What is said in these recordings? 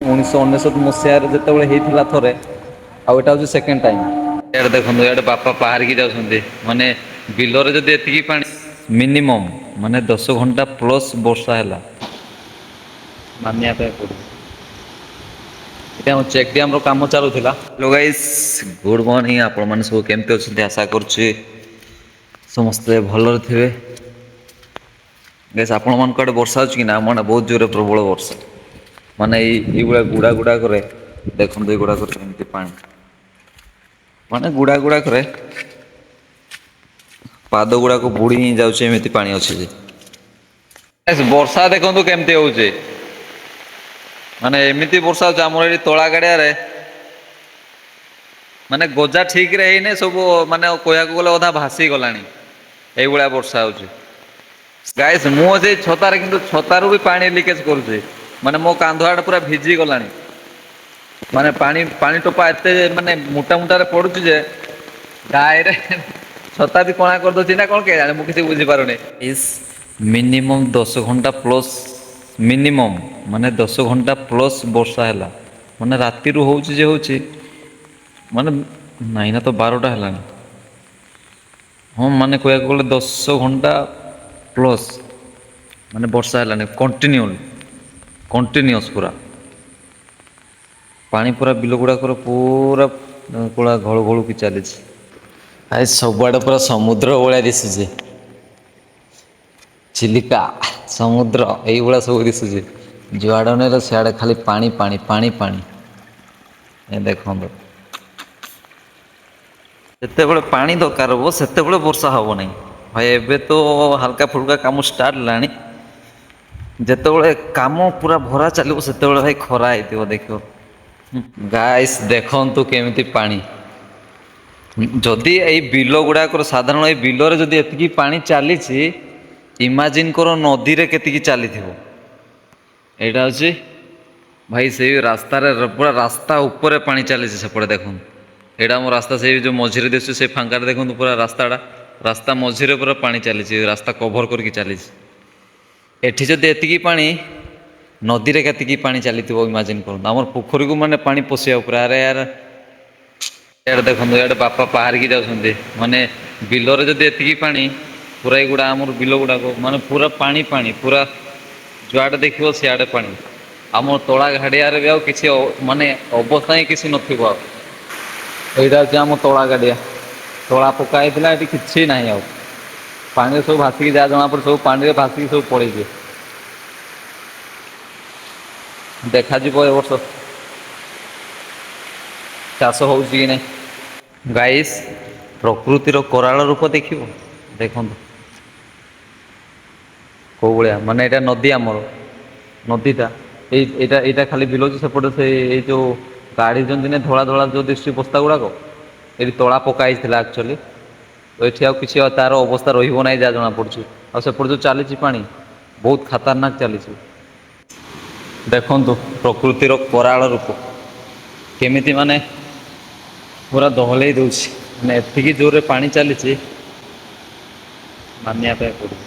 1999 ଯେତେବେଳେ ହେଇଥିଲା ଥରେ, ଆଉ ଏଇଟା ହେଉଛି ସେକେଣ୍ଡ ଟାଇମ୍। ଇଆଡ଼େ ଦେଖନ୍ତୁ, ଇଆଡ଼େ ବାପା ବାହାରିକି ଯାଉଛନ୍ତି, ମାନେ ବିଲରେ ଯଦି ଏତିକି ପାଣି ମିନିମମ୍ ମାନେ 10 ଘଣ୍ଟା ପ୍ଲସ୍ ବର୍ଷା ହେଲା, ମାନିବା ପାଇଁ ପଡ଼ିବ। ଏଠି ଆମ ଚେକ୍ ଡ୍ୟାମ୍ ର କାମ ଚାଲୁଥିଲା। Hello guys, good morning. ଆପଣମାନେ ସବୁ କେମିତି ଅଛନ୍ତି? ଆଶା କରୁଛି ସମସ୍ତେ ଭଲରେ ଥିବେ। ଗାଇସ୍, ଆପଣମାନଙ୍କ ଆଡ଼େ ବର୍ଷା ହେଉଛି କି ନା? ଆମ ଆଡ଼େ ବହୁତ ଜୋରରେ ପ୍ରବଳ ବର୍ଷା। ମାନେ ଏଇଭଳିଆ ଗୁଡ଼ାଗୁଡ଼ାକରେ ଦେଖନ୍ତୁ, ଏଇଗୁଡ଼ାକରେ କେମିତି ପାଣି, ମାନେ ଗୁଡ଼ାଗୁଡ଼ାକରେ ପାଦ ଗୁଡାକ ବୁଡି ହିଁ ଯାଉଛି, ଏମିତି ପାଣି ଅଛି ଯେ। ବର୍ଷା ଦେଖନ୍ତୁ କେମିତି ହଉଛି, ମାନେ ଏମିତି ବର୍ଷା ହଉଛି ଆମର ଏଠି ତଳା ଗାଡିଆରେ ମାନେ ଗଜା ଠିକ ରେ ହେଇନି, ସବୁ ମାନେ କହିବାକୁ ଗଲେ ଅଧା ଭାସି ଗଲାଣି। ଏଇଭଳିଆ ବର୍ଷା ହଉଛି। ଗାଇସ୍, ମୁଁ ଅଛି ଛତାରେ, କିନ୍ତୁ ଛତାରୁ ବି ପାଣି ଲିକେଜ କରୁଛି। ମାନେ ମୋ କାନ୍ଧ ଆଡେ ପୁରା ଭିଜି ଗଲାଣି। ମାନେ ପାଣି ଟୋପା ଏତେ ମାନେ ମୁଟା ମୁଟାରେ ପଡୁଛି ଯେ ଡାଇରେକ୍ଟ ଛତା ବି କଣା କରିଦଉଛି ନା କଣ କେଜାଣି, ମୁଁ କିଛି ବୁଝିପାରୁନି। ମିନିମମ୍ 10 ଘଣ୍ଟା ପ୍ଲସ୍, ମିନିମମ୍ ମାନେ 10 ଘଣ୍ଟା ପ୍ଲସ୍ ବର୍ଷା ହେଲା। ମାନେ ରାତିରୁ ହଉଛି ଯେ ହଉଛି, ମାନେ ନାଇଁ ନା ତ 12ଟା ହେଲାଣି। ହଁ, ମାନେ କହିବାକୁ ଗଲେ 10 ଘଣ୍ଟା ପ୍ଲସ୍ ମାନେ ବର୍ଷା ହେଲାଣି, କଣ୍ଟିନ୍ୟୁଅସ୍ ପୁରା। ପାଣି ପୁରା ବିଲ ଗୁଡାକର ପୁରା ଘଳୁ ଘଳୁକି ଚାଲିଛି। ଆରେ ସବୁଆଡେ ପୁରା ସମୁଦ୍ର ଭଳିଆ ଦିଶୁଛି। ଚିଲିକା, ସମୁଦ୍ର ଏଇଭଳିଆ ସବୁ ଦିଶୁଛି। ଯୁଆଡେ ଅନେଇଲ ସିଆଡେ ଖାଲି ପାଣି ପାଣି ପାଣି ପାଣି। ଏ ଦେଖନ୍ତୁ, ଯେତେବେଳେ ପାଣି ଦରକାର ହବ ସେତେବେଳେ ବର୍ଷା ହବ ନାହିଁ। ଭାଇ ଏବେ ତ ହାଲକା ଫୁଲକା କାମ ଷ୍ଟାର୍ଟ ହେଲାଣି। ଯେତେବେଳେ କାମ ପୁରା ଭରା ଚାଲିବ, ସେତେବେଳେ ଭାଇ ଖରା ହେଇଥିବ ଦେଖିବ। ଗାଇସ୍ ଦେଖନ୍ତୁ କେମିତି ପାଣି। ଯଦି ଏଇ ବିଲ ଗୁଡାକର, ସାଧାରଣ ଏଇ ବିଲରେ ଯଦି ଏତିକି ପାଣି ଚାଲିଛି, ଇମାଜିନ୍ କର ନଦୀରେ କେତିକି ଚାଲିଥିବ। ଏଇଟା ହଉଛି ଭାଇ ସେଇ ରାସ୍ତାରେ, ପୁରା ରାସ୍ତା ଉପରେ ପାଣି ଚାଲିଛି ସେପଟେ ଦେଖନ୍ତୁ। ଏଇଟା ଆମ ରାସ୍ତା, ସେଇ ଯୋଉ ମଝିରେ ଦିଶୁଛି ସେଇ ଫାଙ୍କାରେ ଦେଖନ୍ତୁ, ପୁରା ରାସ୍ତା ମଝିରେ ପୁରା ପାଣି ଚାଲିଛି, ରାସ୍ତା କଭର କରିକି ଚାଲିଛି। ଏଠି ଯଦି ଏତିକି ପାଣି, ନଦୀରେ କେତିକି ପାଣି ଚାଲିଥିବ ଇମାଜିନ୍ କରନ୍ତୁ। ଆମର ପୋଖରୀକୁ ମାନେ ପାଣି ପଶିବା ଉପରେ। ଆରେ ୟାର, ଇଆଡ଼େ ଦେଖନ୍ତୁ, ଇଆଡ଼େ ବାପା ବାହାରିକି ଯାଉଛନ୍ତି, ମାନେ ବିଲରେ ଯଦି ଏତିକି ପାଣି, ପୁରା ଏଇଗୁଡ଼ା ଆମର ବିଲ ଗୁଡ଼ାକ ମାନେ ପୁରା ପାଣି ପାଣି, ପୁରା ଯୁଆଡ଼େ ଦେଖିବ ସିଆଡ଼େ ପାଣି। ଆମ ତଳା ଗାଡ଼ିଆରେ ବି ଆଉ କିଛି ମାନେ ଅବସ୍ଥା ହିଁ କିଛି ନଥିବ ଆଉ। ଏଇଟା ହେଉଛି ଆମ ତଳା ଗାଡିଆ। ତଳା ପକା ହେଇଥିଲା, ଏଠି କିଛି ନାହିଁ ଆଉ। ପାଣିରେ ସବୁ ଭାସିକି, ଯାହା ଜଣାପଡେ ସବୁ ପାଣିରେ ଭାସିକି ସବୁ ପଳେଇଯିବ। ଦେଖାଯିବ ଏ ବର୍ଷ ଚାଷ ହଉଛି କି ନାହିଁ। ଗାଇସ୍, ପ୍ରକୃତିର କରାଳ ରୂପ ଦେଖିବ, ଦେଖନ୍ତୁ କୋଉ ଭଳିଆ। ମାନେ ଏଇଟା ନଦୀ, ଆମର ନଦୀଟା ଏଇଟା ଖାଲି ବିଲ ଅଛି। ସେପଟେ ସେ ଏଇ ଯୋଉ କାଢିଛନ୍ତି ନା ଧଳା ଧଳା ଯୋଉ ଦିଶୁଛି ବସ୍ତା ଗୁଡାକ, ଏଠି ତଳା ପକା ହେଇଥିଲା ଆକ୍ଚୁଆଲି। ଏଠି ଆଉ କିଛି ତାର ଅବସ୍ଥା ରହିବ ନାହିଁ ଯାହା ଜଣା ପଡୁଛି। ଆଉ ସେପଟେ ଯୋଉ ଚାଲିଛି ପାଣି, ବହୁତ ଖତରନାକ ଚାଲିଛି। ଦେଖନ୍ତୁ ପ୍ରକୃତିର କରାଳ ରୂପ କେମିତି, ମାନେ ପୁରା ଦହଲେଇ ଦଉଛି। ମାନେ ଏତିକି ଜୋରରେ ପାଣି ଚାଲିଛି, ମାନିବା ପାଇଁ ପଡିବ।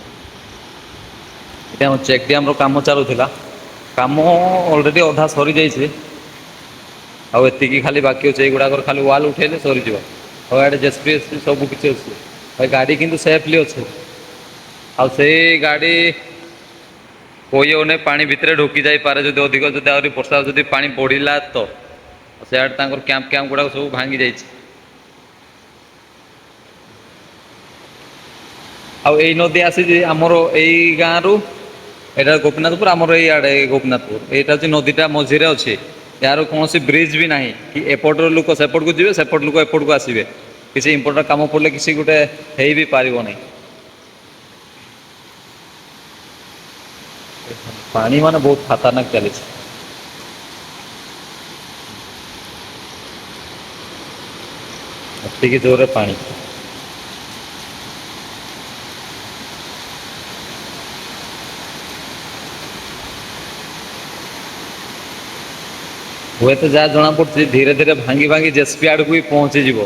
ଏଠି ଆମ ଚେକ୍ ଡ୍ୟାମ୍ ର କାମ ଚାଲୁଥିଲା। କାମ ଅଲରେଡି ଅଧା ସରିଯାଇଛି। ଆଉ ଏତିକି ଖାଲି ବାକି ଅଛି। ଏଇଗୁଡାକର ଖାଲି ୱାଲ୍ ଉଠେଇଲେ ସରିଯିବ। ଆଉ ଆଡେ ଜେସିବି ସବୁ କିଛି ଅଛି। ଭାଇ ଗାଡି କିନ୍ତୁ ସେଫଲି ଅଛି। ଆଉ ସେଇ ଗାଡି କହି ହଉନି, ପାଣି ଭିତରେ ଢୁକି ଯାଇପାରେ ଯଦି ଅଧିକ, ଯଦି ଆହୁରି ବର୍ଷା ଯଦି ପାଣି ବଢିଲା ତ। ସେଆଡେ ତାଙ୍କର କ୍ୟାମ୍ପ କ୍ୟାମ୍ପ ଗୁଡାକ ସବୁ ଭାଙ୍ଗି ଯାଇଛି। ଆଉ ଏଇ ନଦୀ ଆସିଛି ଆମର ଏଇ ଗାଁ ରୁ। ଏଇଟା ଗୋପୀନାଥପୁର, ଆମର ଏଇଆଡେ ଗୋପୀନାଥପୁର। ଏଇଟା ହଉଛି ନଦୀଟା ମଝିରେ ଅଛି। ଏହାର କୌଣସି ବ୍ରିଜ ବି ନାହିଁ କି ଏପଟର ଲୋକ ସେପଟକୁ ଯିବେ, ସେପଟ ଲୋକ ଏପଟକୁ ଆସିବେ। କିଛି ଇମ୍ପୋର୍ଟାଣ୍ଟ କାମ ପଡ଼ିଲେ କିଛି ଗୋଟେ ହେଇ ବି ପାରିବ ନାହିଁ। ପାଣି ମାନେ ବହୁତ ଖତରନାକ ଚାଲିଛି। ଏତିକି ଜୋରରେ ପାଣି। ହୁଏତ ଯାହା ଜଣା ପଡୁଛି, ଧୀରେ ଧୀରେ ଭାଙ୍ଗି ଭାଙ୍ଗି ଜେସିବି ଆଡକୁ ବି ପହଞ୍ଚିଯିବ।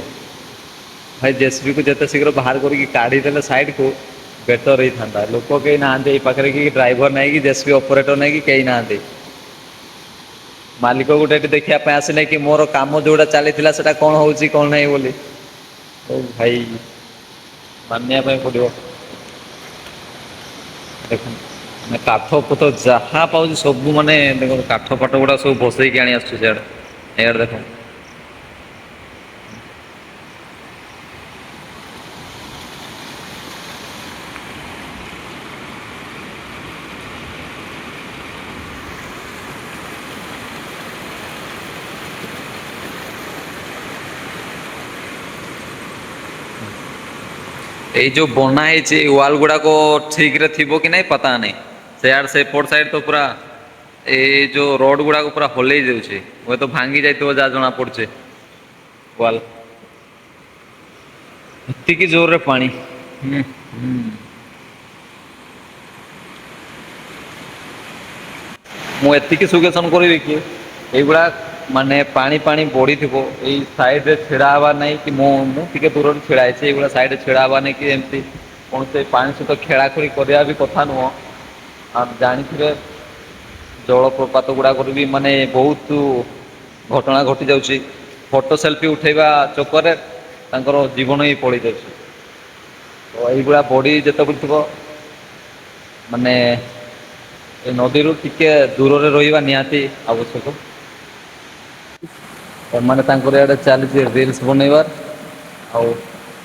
ଭାଇ ଜେସିବି କୁ ଯେତେ ଶୀଘ୍ର ବାହାର କରିକି କାଢିଦେଲେ ସାଇଡ କୁ ବେଟର ହେଇଥାନ୍ତା। ଲୋକ କେହି ନାହାନ୍ତି ଏଇ ପାଖରେ, କି ଡ୍ରାଇଭର ନାହିଁ, କି ଜେସିବି ଅପରେଟର ନାହିଁ, କି କେହି ନାହାନ୍ତି। ମାଲିକ ଗୋଟେ ଏଠି ଦେଖିବା ପାଇଁ ଆସିଲେ କି ମୋର କାମ ଯୋଉଟା ଚାଲିଥିଲା ସେଟା କଣ ହଉଛି କଣ ନାହିଁ ବୋଲି। ହଉ ଭାଇ ମାନିବା ପାଇଁ ପଡ଼ିବ। ଦେଖନ୍ତୁ ମାନେ କାଠ ପତ୍ର ଯାହା ପାଉଛି ସବୁ ମାନେ ଦେଖନ୍ତୁ କାଠ ପାଠ ଗୁଡ଼ା ସବୁ ବସେଇକି ଆଣି ଆସୁଛି ସିଆଡ଼େ। ଇଆଡ଼େ ଦେଖ। ଏଇ ଯୋଉ ବନା ହେଇଛି ୱାଲ ଗୁଡାକ ଠିକ ରେ ଥିବ କି ନାଇଁ ପତା ନାଇଁ। ସେଆଡ ସେପଟ ସାଇଡ ତ ପୁରା ଏଇ ଯୋଉ ରୋଡ ଗୁଡାକ ପୁରା ହଲେଇ ଯାଉଛି ହୁଏତ ଭାଙ୍ଗି ଯାଇଥିବ ଯାହା ଜଣା ପଡୁଛି। ୱାଲ ଏତିକି ଜୋରରେ ପାଣି। ହୁଁ ହୁଁ। ମୁଁ ଏତିକି ସୁଜେସନ କରିବି କି ଏଇଗୁଡା ମାନେ ପାଣି ପାଣି ବଢିଥିବ ଏଇ ସାଇଡ ରେ ଛିଡା ହବାର ନାହିଁ କି ମୁଁ ଟିକେ ଦୂରରେ ଛିଡା ହେଇଛି ଏଇଭଳିଆ ସାଇଡରେ ଛିଡା ହବାର ନାଇଁ କି ଏମିତି କଣ ସେ ପାଣି ସହିତ ଖେଳା ଖେଳି କରିବା ବି କଥା ନୁହଁ ଆଉ ଜାଣିଥିବେ ଜଳପ୍ରପାତ ଗୁଡାକରେ ବି ମାନେ ବହୁତ ଘଟଣା ଘଟି ଯାଉଛି ଫଟୋ ସେଲଫି ଉଠେଇବା ଚକରରେ ତାଙ୍କର ଜୀବନ ହିଁ ପଳେଇ ଯାଉଛି। ତ ଏଇଭଳିଆ ବଡି ଯେତେବେଳେ ଥିବ ମାନେ ଏ ନଦୀରୁ ଟିକେ ଦୂରରେ ରହିବା ନିହାତି ଆବଶ୍ୟକ। ଏମାନେ ତାଙ୍କର ଇଆଡେ ଚାଲିଛି ରିଲ୍ସ ବନେଇବାର ଆଉ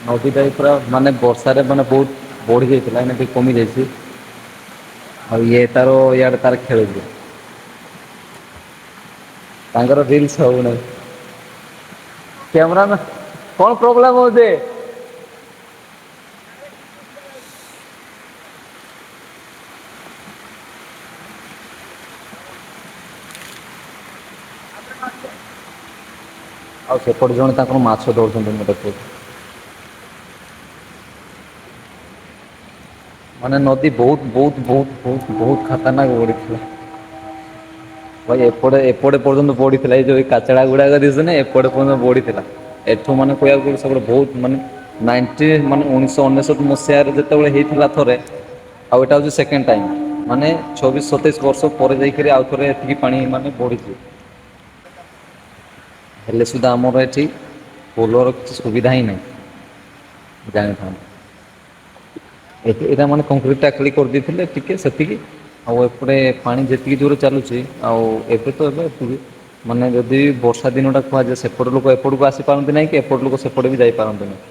ନଦୀଟା ପୁରା ମାନେ ବର୍ଷାରେ ମାନେ ବହୁତ ବଢି ଯାଇଥିଲା ଏଇନା ଟିକେ କମି ଯାଇଛି। ଆଉ ଇଏ ତାର ଇଆଡେ ତାର ଖେଳୁଛି। ତାଙ୍କର ରିଲ୍ସ ହଉନାହିଁ। କ୍ୟାମରାମ୍ୟାନ କଣ ପ୍ରୋବ୍ଲେମ ହଉଛି? ଆଉ ସେପଟେ ଜଣେ ତାଙ୍କର ମାଛ ଧରୁଛନ୍ତି ମୁଁ ଦେଖୁଛି। ମାନେ ନଦୀ ବହୁତ ବହୁତ ବହୁତ ବହୁତ ବହୁତ ଖତରନାକ ବଢିଥିଲା। ଭାଇ ଏପଟେ ଏପଟେ ପର୍ଯ୍ୟନ୍ତ ବଢିଥିଲା ଏଇ ଯୋଉ କାଚଡା ଗୁଡାକ ଦିଶୁନି ଏପଟେ ପର୍ଯ୍ୟନ୍ତ ବଢିଥିଲା। ଏଠୁ ମାନେ କହିବାକୁ ଗଲେ ସେପଟେ ବହୁତ ମାନେ ମାନେ 1999 ମସିହାରେ ଯେତେବେଳେ ହେଇଥିଲା ଥରେ ଆଉ ଏଇଟା ହଉଛି ସେକେଣ୍ଡ ଟାଇମ୍। ମାନେ 26-27 ବର୍ଷ ପରେ ଯାଇକରି ଆଉ ଥରେ ଏତିକି ପାଣି ମାନେ ବଢିଛି। ହେଲେ ସୁଦ୍ଧା ଆମର ଏଠି ପୋଲର କିଛି ସୁବିଧା ହିଁ ନାହିଁ ଜାଣିଥାନ୍ତୁ। ଏଇଟା ମାନେ କଂକ୍ରିଟଟା ଖାଲି କରିଦେଇଥିଲେ ଟିକେ ସେତିକି ଆଉ ଏପଟେ ପାଣି ଯେତିକି ଜୋରେ ଚାଲୁଛି ଆଉ ଏବେ ତ ଏବେ ଏତିକି ମାନେ ଯଦି ବର୍ଷା ଦିନଟା କୁହାଯାଏ ସେପଟ ଲୋକ ଏପଟକୁ ଆସିପାରନ୍ତି ନାହିଁ କି ଏପଟ ଲୋକ ସେପଟେ ବି ଯାଇପାରନ୍ତି ନାହିଁ।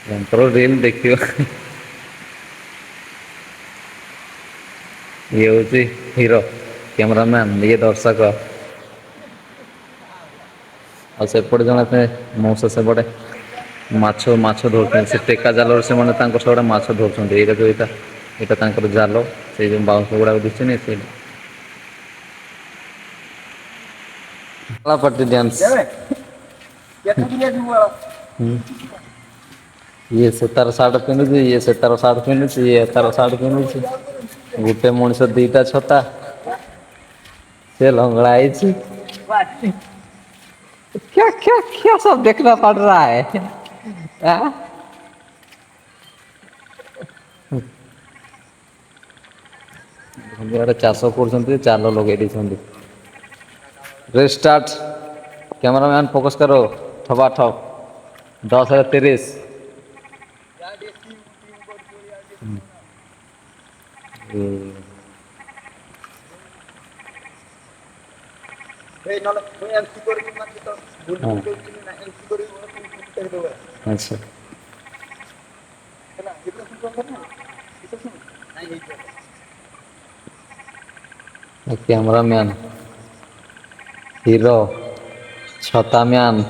ୟାଙ୍କର ରିଲ୍ ଦେଖିବ ଇଏ ହଉଛି ହିରୋ କ୍ୟାମରାମ୍ୟାନ ଇଏ ଦର୍ଶକ। ଆଉ ସେପଟେ ଜଣେ ମଉସା ସେପଟେ ମାଛ ଧରୁଛନ୍ତି ସେ ଟେକା ଜାଲରେ ସେମାନେ ତାଙ୍କ ସବୁଆଡେ ମାଛ ଧରୁଛନ୍ତି ଏଇଟା ଯୋଉ ଏଇଟା ତାଙ୍କର ଜାଲ ସେଇ ଯୋଉ ବାଉଁଶ ଗୁଡାକ ଦିଶୁନି ସେଇଟା ପାଟି ଡ୍ୟାନ୍ସ। ଇଏ ସେ ତାର ସାର୍ଟ ପିନ୍ଧୁଛି ଇଏ ସେ ତାର ସାର୍ଟ ପିନ୍ଧୁଛି ଇଏ ତାର ସାର୍ଟ ପିନ୍ଧୁଛି। ଗୋଟେ ମଣିଷ ଦିଟା ଛତା ସେ ଲଙ୍ଗଳା ହେଇଛି। କ୍ୟା ସବ ଦେଖନା ପଡ ରହା ହେ ଆଁ। ଇଆଡେ ଚାଷ କରୁଛନ୍ତି ଜାଲ ଲଗେଇ ଦେଇଛନ୍ତି। ରେଷ୍ଟାର୍ଟ କ୍ୟାମରାମ୍ୟାନ ଫୋକସ କରୋ ଠବା ଠପ 10-30। ଆଚ୍ଛା। କ୍ୟାମରାମ୍ୟାନ୍ ହିରୋ ଛତା ମ୍ୟାନ।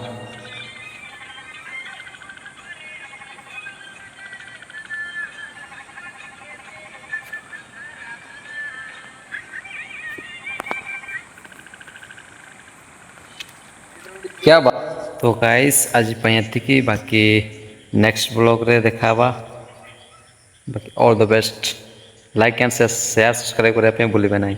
କ୍ୟା ବା ତ ଗାଇସ୍ ଆଜି ପାଇଁ ଏତିକି ବାକି ନେକ୍ସଟ ବ୍ଲଗରେ ଦେଖାହେବା। ବାକି all the best like and share subscribe କରିବା ପାଇଁ ଭୁଲିବେ ନାହିଁ।